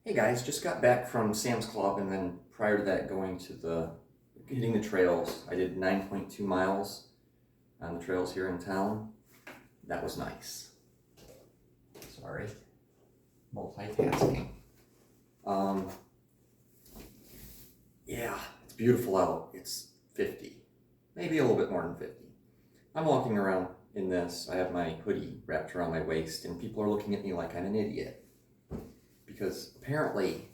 Hey guys, just got back from Sam's Club and then prior to that hitting the trails. I did 9.2 miles on the trails here in town. That was nice. Sorry, multitasking. Um, yeah, it's beautiful out. It's 50, maybe a little bit more than 50. I'm walking around in this. I have my hoodie wrapped around my waist and people are looking at me like I'm an idiot. Because apparently,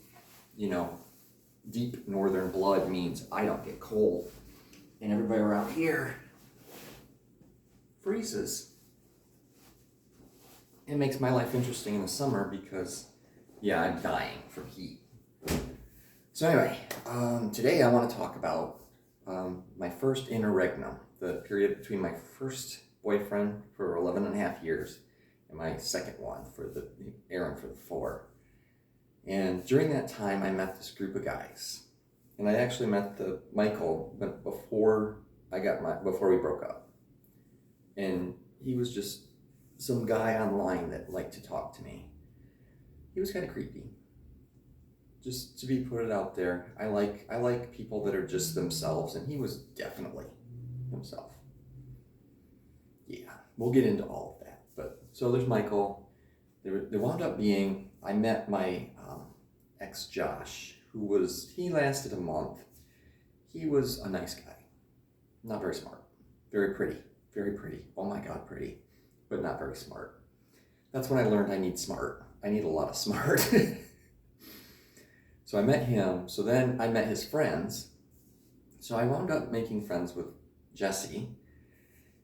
deep northern blood means I don't get cold. And everybody around here freezes. It makes my life interesting in the summer because, I'm dying from heat. So anyway, today I want to talk about my first interregnum, the period between my first boyfriend for 11 and a half years and my second one Aaron for the 4. And during that time, I met this group of guys. And I actually met Mikal before we broke up. And he was just some guy online that liked to talk to me. He was kind of creepy. Just to be put it out there, I like people that are just themselves, and he was definitely himself. Yeah, we'll get into all of that. But so there's Mikal. There wound up being, I met my ex Josh, he lasted a month. He was a nice guy, not very smart, very pretty, oh my God, pretty, but not very smart. That's when I learned I need a lot of smart. So I met him, so then I met his friends. So I wound up making friends with Jesse.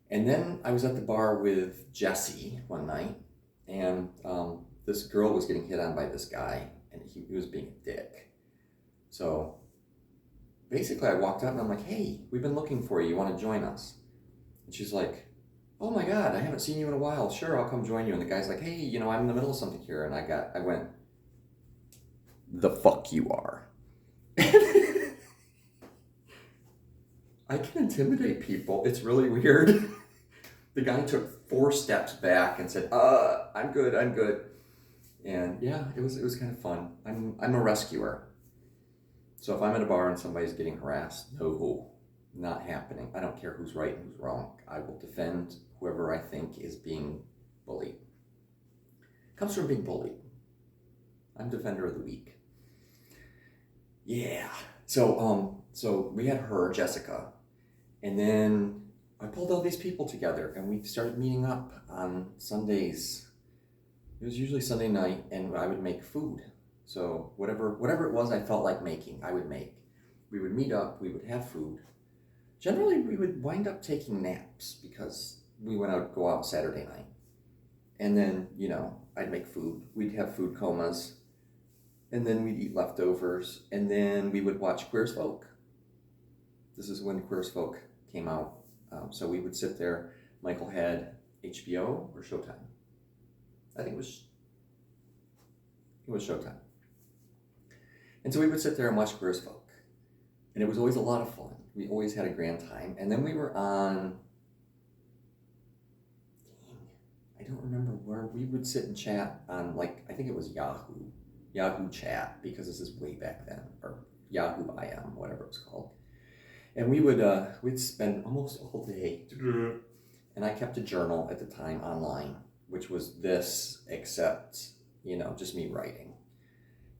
And then I was at the bar with Jesse one night, and this girl was getting hit on by this guy, and he was being a dick. So basically I walked up and I'm like, hey, we've been looking for you. You want to join us? And she's like, oh my God, I haven't seen you in a while. Sure, I'll come join you. And the guy's like, hey, I'm in the middle of something here. And I went, the fuck you are. I can intimidate people. It's really weird. The guy took 4 steps back and said, I'm good. And yeah, it was kind of fun. I'm a rescuer. So if I'm at a bar and somebody's getting harassed, no, not happening. I don't care who's right and who's wrong. I will defend whoever I think is being bullied. Comes from being bullied. I'm defender of the weak. Yeah. So we had her, Jessica, and then I pulled all these people together and we started meeting up on Sundays. It was usually Sunday night, and I would make food. So whatever it was I felt like making, I would make. We would meet up, we would have food. Generally, we would wind up taking naps because we go out Saturday night. And then, I'd make food. We'd have food comas. And then we'd eat leftovers. And then we would watch Queer as Folk. This is when Queer as Folk came out. So we would sit there. Mikal had HBO or Showtime. I think it was Showtime. And so we would sit there and watch Queer as Folk. And it was always a lot of fun. We always had a grand time. And then we were on, I don't remember where, we would sit and chat on, I think it was Yahoo Chat, because this is way back then, or Yahoo IM, whatever it was called. And we'd spend almost all day, and I kept a journal at the time online, which was this, except, just me writing.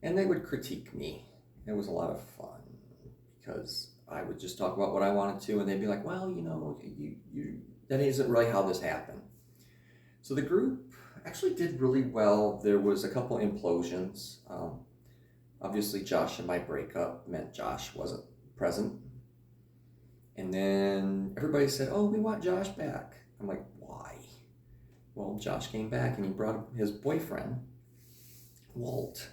And they would critique me. It was a lot of fun because I would just talk about what I wanted to, and they'd be like, well, that isn't really how this happened. So the group actually did really well. There was a couple implosions. Obviously, Josh and my breakup meant Josh wasn't present. And then everybody said, oh, we want Josh back. I'm like, why? Well, Josh came back and he brought his boyfriend, Walt,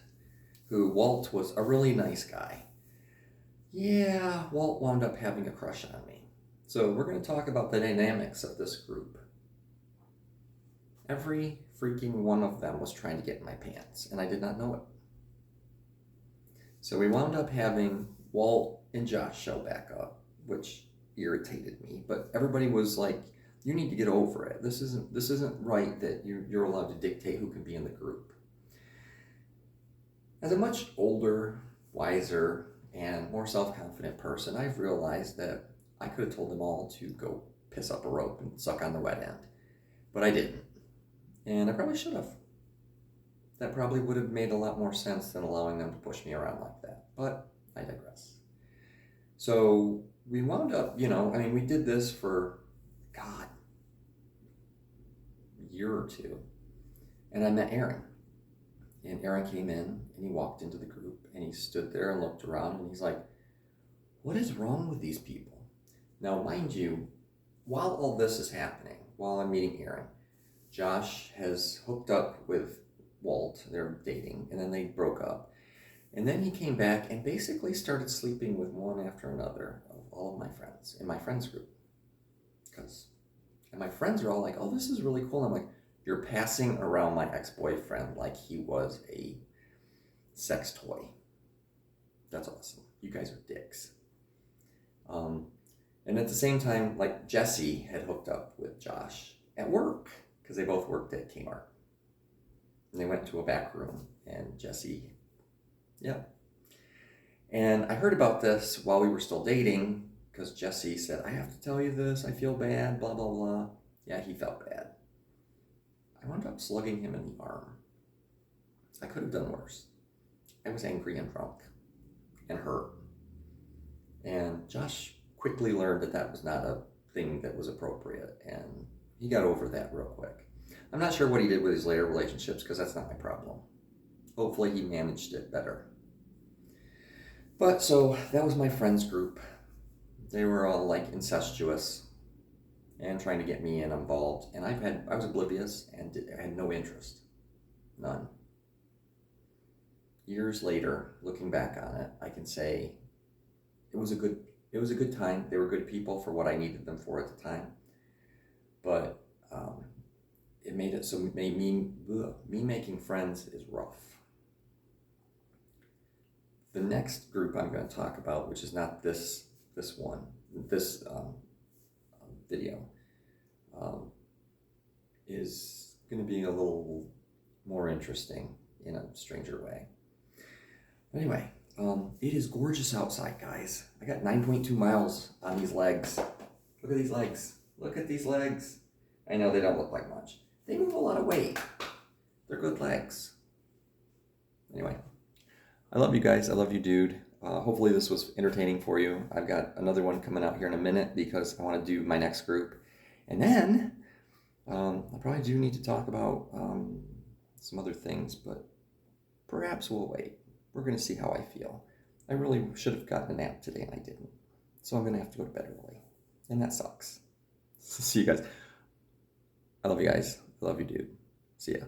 Walt was a really nice guy. Yeah, Walt wound up having a crush on me. So we're going to talk about the dynamics of this group. Every freaking one of them was trying to get in my pants, and I did not know it. So we wound up having Walt and Josh show back up, which irritated me. But everybody was like, you need to get over it. This isn't right that you're allowed to dictate who can be in the group. As a much older, wiser, and more self-confident person, I've realized that I could have told them all to go piss up a rope and suck on the wet end, but I didn't. And I probably should have. That probably would have made a lot more sense than allowing them to push me around like that, but I digress. So we wound up, we did this for, God, a year or two, and I met Aaron. And Aaron came in, and he walked into the group, and he stood there and looked around, and he's like, what is wrong with these people? Now, mind you, while all this is happening, while I'm meeting Aaron, Josh has hooked up with Walt. They're dating, and then they broke up. And then he came back and basically started sleeping with one after another of all of my friends in my friends group. And my friends are all like, oh, this is really cool. And I'm like, you're passing around my ex-boyfriend like he was a sex toy. That's awesome. You guys are dicks. And at the same time, like Jesse had hooked up with Josh at work because they both worked at Kmart. And they went to a back room, and Jesse, yeah. And I heard about this while we were still dating because Jesse said, I have to tell you this, I feel bad, blah, blah, blah. Yeah, he felt bad. I wound up slugging him in the arm. I could have done worse. I was angry and drunk and hurt. And Josh quickly learned that that was not a thing that was appropriate, and he got over that real quick. I'm not sure what he did with his later relationships because that's not my problem. Hopefully he managed it better. But so that was my friends group. They were all like incestuous and trying to get me involved, and I was oblivious and I had no interest, none. Years later, looking back on it, I can say it was a good time. They were good people for what I needed them for at the time, but it made it so me making friends is rough. The next group I'm going to talk about, which is not this video, is going to be a little more interesting in a stranger way. Anyway, it is gorgeous outside, guys. I got 9.2 miles on these legs. Look at these legs. Look at these legs. I know they don't look like much. They move a lot of weight. They're good legs. Anyway, I love you guys. I love you, dude. Hopefully this was entertaining for you. I've got another one coming out here in a minute because I want to do my next group. And then I probably do need to talk about some other things, but perhaps we'll wait. We're going to see how I feel. I really should have gotten a nap today and I didn't. So I'm going to have to go to bed early. And that sucks. See you guys. I love you guys. I love you, dude. See ya.